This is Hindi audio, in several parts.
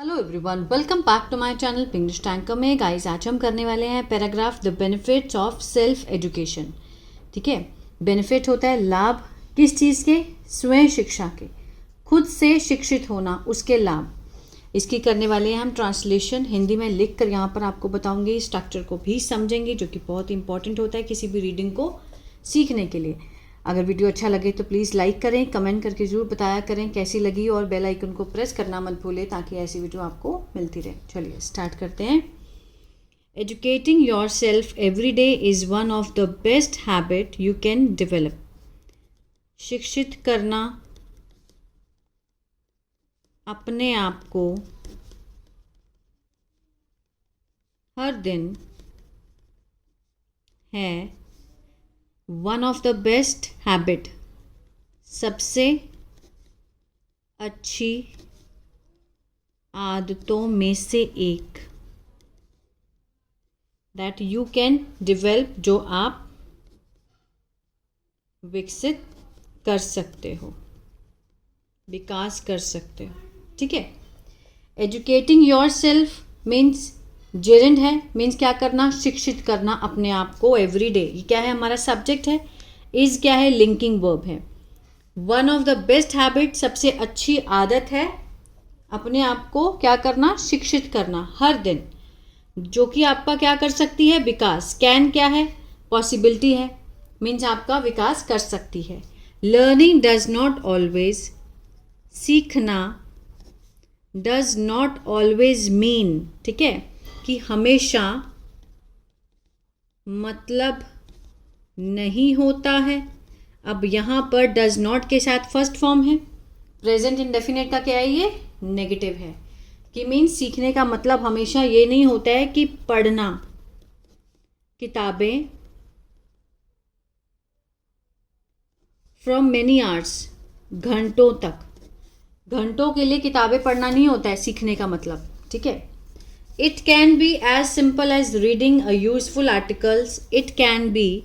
Hello everyone, welcome back to my channel English tanker में। गाइस, आज हम करने वाले हैं paragraph the benefits of self education. ठीक है, बेनिफिट होता है लाभ किस चीज़ के? स्वयं शिक्षा के, खुद से शिक्षित होना, उसके लाभ। इसकी करने वाले हैं हम ट्रांसलेशन। हिंदी में लिख कर यहाँ पर आपको बताऊंगी, स्ट्रक्चर को भी समझेंगे जो कि बहुत इंपॉर्टेंट होता है किसी भी रीडिंग को सीखने के लिए। अगर वीडियो अच्छा लगे तो प्लीज़ लाइक करें, कमेंट करके ज़रूर बताया करें कैसी लगी, और बेल आइकन को प्रेस करना मत भूलें ताकि ऐसी वीडियो आपको मिलती रहे। चलिए स्टार्ट करते हैं। Educating your self every day is one of the best habit you can develop. शिक्षित करना अपने आप को हर दिन है one of the best habit, सबसे अच्छी आदतों में से एक, दैट यू कैन डेवलप, जो आप विकसित कर सकते हो, विकास कर सकते हो। ठीक है, educating your self means gerund है, मीन्स क्या करना? शिक्षित करना अपने आप को एवरी डे। ये क्या है? हमारा सब्जेक्ट है। इज क्या है? लिंकिंग वर्ब है। One of the best habit, सबसे अच्छी आदत है अपने आप को क्या करना? शिक्षित करना हर दिन, जो कि आपका क्या कर सकती है? विकास। कैन क्या है? पॉसिबिलिटी है, मीन्स आपका विकास कर सकती है। लर्निंग डज नॉट ऑलवेज, सीखना डज नॉट ऑलवेज मीन, ठीक है, कि हमेशा मतलब नहीं होता है। अब यहाँ पर डज नॉट के साथ फर्स्ट फॉर्म है, प्रेजेंट इंडेफिनिट का क्या है? ये नेगेटिव है, कि मीन्स सीखने का मतलब हमेशा ये नहीं होता है कि पढ़ना, किताबें फ्रॉम मेनी आवर्स, घंटों तक, घंटों के लिए किताबें पढ़ना नहीं होता है सीखने का मतलब। ठीक है, it can be as simple as reading a useful articles. It can be,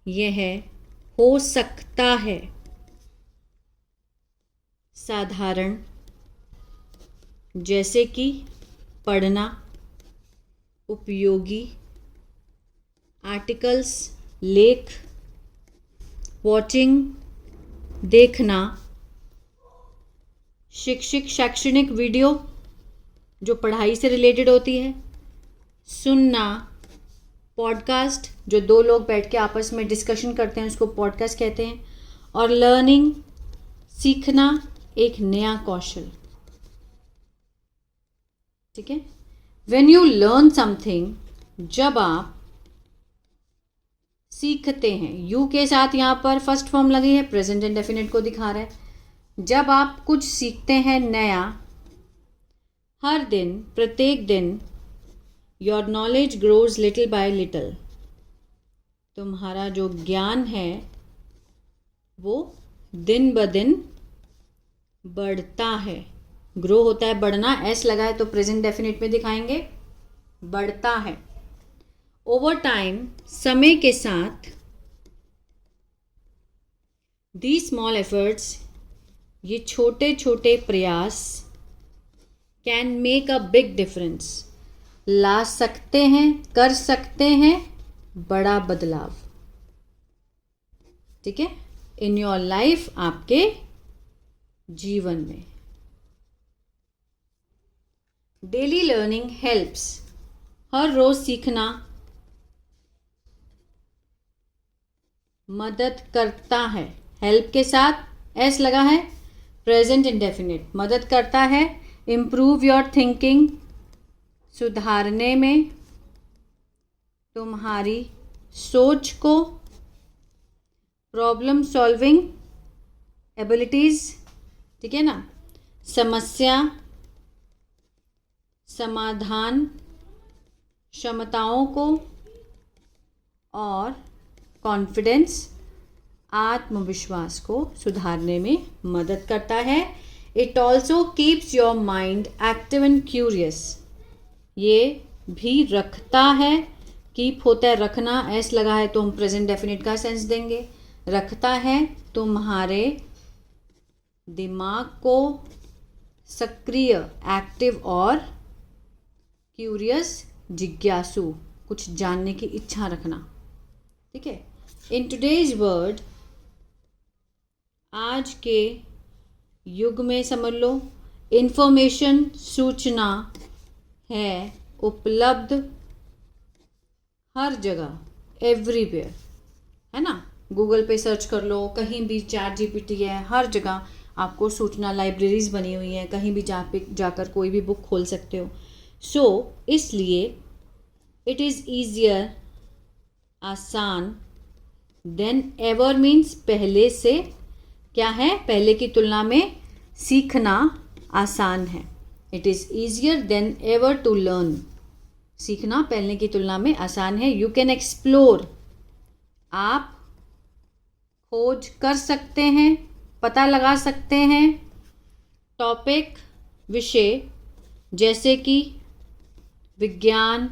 यह हो सकता है, साधारण, जैसे कि पढ़ना, उपयोगी, आर्टिकल्स, लेख, वॉचिंग, देखना, शैक्षणिक वीडियो जो पढ़ाई से रिलेटेड होती है, सुनना, पॉडकास्ट जो दो लोग बैठ के आपस में डिस्कशन करते हैं उसको पॉडकास्ट कहते हैं, और लर्निंग, सीखना एक नया कौशल। ठीक है, व्हेन यू लर्न समथिंग, जब आप सीखते हैं, यू के साथ यहाँ पर फर्स्ट फॉर्म लगी है, प्रेजेंट इंडेफिनिट को दिखा रहा है। जब आप कुछ सीखते हैं नया हर दिन, प्रत्येक दिन, your knowledge grows little bye little, तुम्हारा जो ज्ञान है वो दिन ब दिन बढ़ता है। ग्रो होता है बढ़ना, एस लगा है तो प्रेजेंट डेफिनेट में दिखाएंगे, बढ़ता है। ओवर टाइम, समय के साथ, दी स्मॉल एफर्ट्स, ये छोटे छोटे प्रयास, can make a big difference, ला सकते हैं, कर सकते हैं बड़ा बदलाव। ठीक है, इन योर लाइफ, आपके जीवन में। डेली लर्निंग हेल्प्स, हर रोज सीखना मदद करता है। हेल्प के साथ एस लगा है, प्रेजेंट इंडेफिनिट, मदद करता है। इम्प्रूव योर थिंकिंग, सुधारने में तुम्हारी सोच को। प्रॉब्लम सॉल्विंग एबिलिटीज, ठीक है ना, समस्या समाधान क्षमताओं को, और कॉन्फिडेंस आत्मविश्वास को सुधारने में मदद करता है। It also keeps your mind active and curious, ये भी रखता है, कीप होता है रखना, एस लगा है तो हम प्रेजेंट डेफिनेट का सेंस देंगे, रखता है तुम्हारे दिमाग को सक्रिय एक्टिव और क्यूरियस जिज्ञासु, कुछ जानने की इच्छा रखना, ठीक है। इन टुडेज वर्ल्ड, आज के युग में समझ लो, इंफॉर्मेशन सूचना है उपलब्ध हर जगह, एवरीवेयर, है ना। गूगल पे सर्च कर लो, कहीं भी चैट जीपीटी है, हर जगह आपको सूचना, लाइब्रेरीज बनी हुई हैं, कहीं भी जाकर कोई भी बुक खोल सकते हो। सो इसलिए इट इज़ ईजियर, आसान, देन एवर मीन्स पहले से, क्या है, पहले की तुलना में सीखना आसान है। It is easier than ever to learn, सीखना पहले की तुलना में आसान है। यू कैन एक्सप्लोर, आप खोज कर सकते हैं, पता लगा सकते हैं। टॉपिक, विषय, जैसे कि विज्ञान,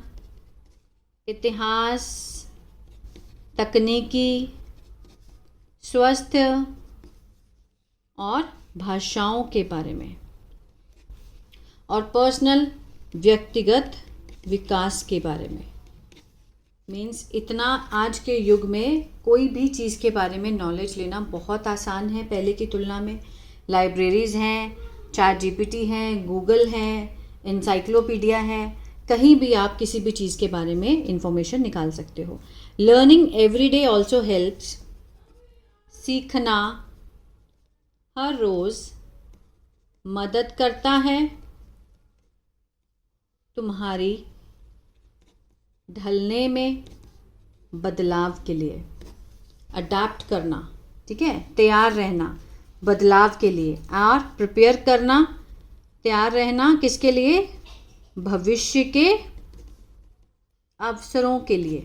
इतिहास, तकनीकी, स्वास्थ्य और भाषाओं के बारे में, और पर्सनल, व्यक्तिगत विकास के बारे में। मीन्स इतना आज के युग में कोई भी चीज़ के बारे में नॉलेज लेना बहुत आसान है पहले की तुलना में। लाइब्रेरीज़ हैं, चैट जीपीटी हैं, गूगल है, इंसाइक्लोपीडिया है, कहीं भी आप किसी भी चीज़ के बारे में इंफॉर्मेशन निकाल सकते हो। Learning every day also helps, सीखना हर रोज़ मदद करता है तुम्हारी ढलने में, बदलाव के लिए, अडाप्ट करना, ठीक है, तैयार रहना बदलाव के लिए, और प्रिपेयर करना, तैयार रहना किसके लिए, भविष्य के अवसरों के लिए,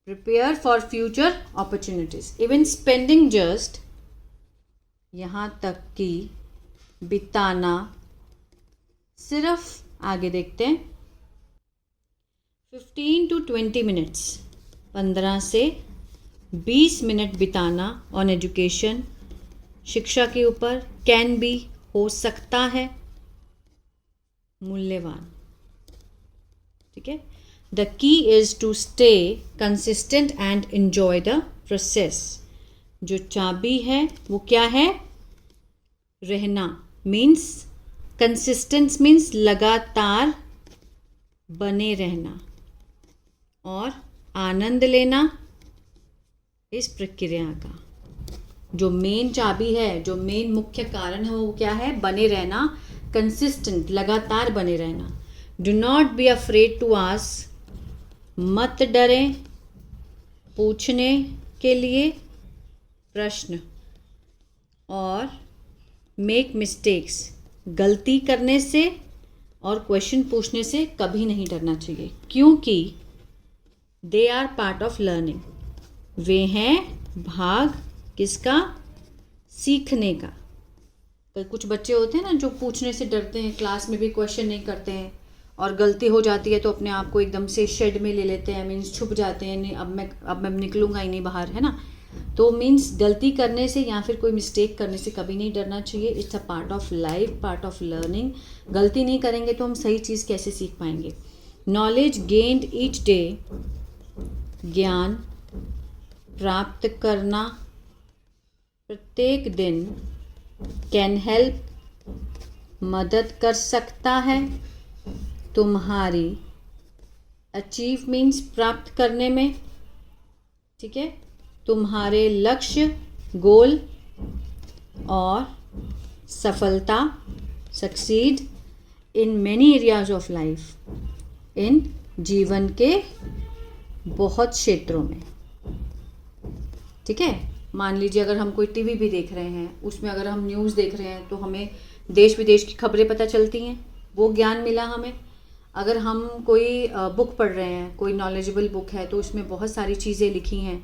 prepare for future opportunities. Even spending just, यहाँ तक कि बिताना, सिर्फ, आगे देखते हैं, 15 to 20 मिनट्स, 15 से 20 मिनट बिताना ऑन एजुकेशन, शिक्षा के ऊपर, कैन बी, हो सकता है, मूल्यवान, ठीक है। The key is to stay consistent and enjoy the process. जो चाबी है वो क्या है, रहना, मीन्स कंसिस्टेंस मीन्स लगातार बने रहना, और आनंद लेना इस प्रक्रिया का। जो मेन चाबी है, जो मेन मुख्य कारण है, वो क्या है, बने रहना, कंसिस्टेंट, लगातार बने रहना। Do not be afraid to ask, मत डरें पूछने के लिए प्रश्न, और मेक मिस्टेक्स, गलती करने से और क्वेश्चन पूछने से कभी नहीं डरना चाहिए, क्योंकि they are part of learning, वे हैं भाग किसका, सीखने का। कुछ बच्चे होते हैं ना जो पूछने से डरते हैं, क्लास में भी क्वेश्चन नहीं करते हैं, और गलती हो जाती है तो अपने आप को एकदम से शेड में ले लेते हैं, मीन्स छुप जाते हैं, नहीं अब मैं निकलूँगा ही नहीं बाहर, है ना। तो मीन्स गलती करने से या फिर कोई मिस्टेक करने से कभी नहीं डरना चाहिए। It's a part of life, part of learning. गलती नहीं करेंगे तो हम सही चीज़ कैसे सीख पाएंगे। नॉलेज गेन्ड ईच डे, ज्ञान प्राप्त करना प्रत्येक दिन, कैन हेल्प, मदद कर सकता है तुम्हारी, अचीव मीन्स प्राप्त करने में, ठीक है, तुम्हारे लक्ष्य, गोल, और सफलता, succeed in many areas of life, in जीवन के बहुत क्षेत्रों में, ठीक है। मान लीजिए अगर हम कोई टीवी भी देख रहे हैं, उसमें अगर हम न्यूज़ देख रहे हैं तो हमें देश विदेश की खबरें पता चलती हैं, वो ज्ञान मिला हमें। अगर हम कोई बुक पढ़ रहे हैं, कोई नॉलेजेबल बुक है, तो उसमें बहुत सारी चीज़ें लिखी हैं,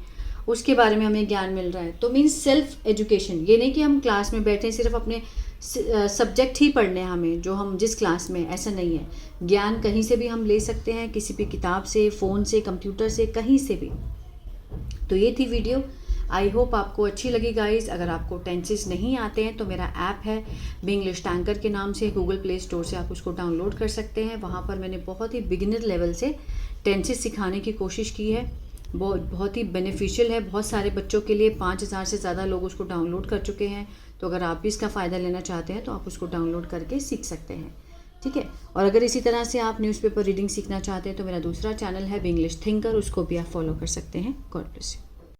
उसके बारे में हमें ज्ञान मिल रहा है। तो मीन्स सेल्फ एजुकेशन, ये नहीं कि हम क्लास में बैठे सिर्फ अपने सब्जेक्ट ही पढ़ने हैं हमें, जो हम जिस क्लास में, ऐसा नहीं है। ज्ञान कहीं से भी हम ले सकते हैं, किसी भी किताब से, फ़ोन से, कंप्यूटर से, कहीं से भी। तो ये थी वीडियो। आई होप आपको अच्छी लगी गाइज। अगर आपको टेंसेस नहीं आते हैं तो मेरा ऐप है बी इंग्लिश टैंकर के नाम से, गूगल प्ले स्टोर से आप उसको डाउनलोड कर सकते हैं। वहाँ पर मैंने बहुत ही बिगिनर लेवल से टेंसेस सिखाने की कोशिश की है। बहुत ही बेनिफिशियल है बहुत सारे बच्चों के लिए। 5000 से ज़्यादा लोग उसको डाउनलोड कर चुके हैं। तो अगर आप भी इसका फ़ायदा लेना चाहते हैं तो आप उसको डाउनलोड करके सीख सकते हैं, ठीक है। और अगर इसी तरह से आप न्यूज़पेपर रीडिंग सीखना चाहते हैं तो मेरा दूसरा चैनल है बी इंग्लिश थिंकर, उसको भी आप फॉलो कर सकते हैं। God bless you.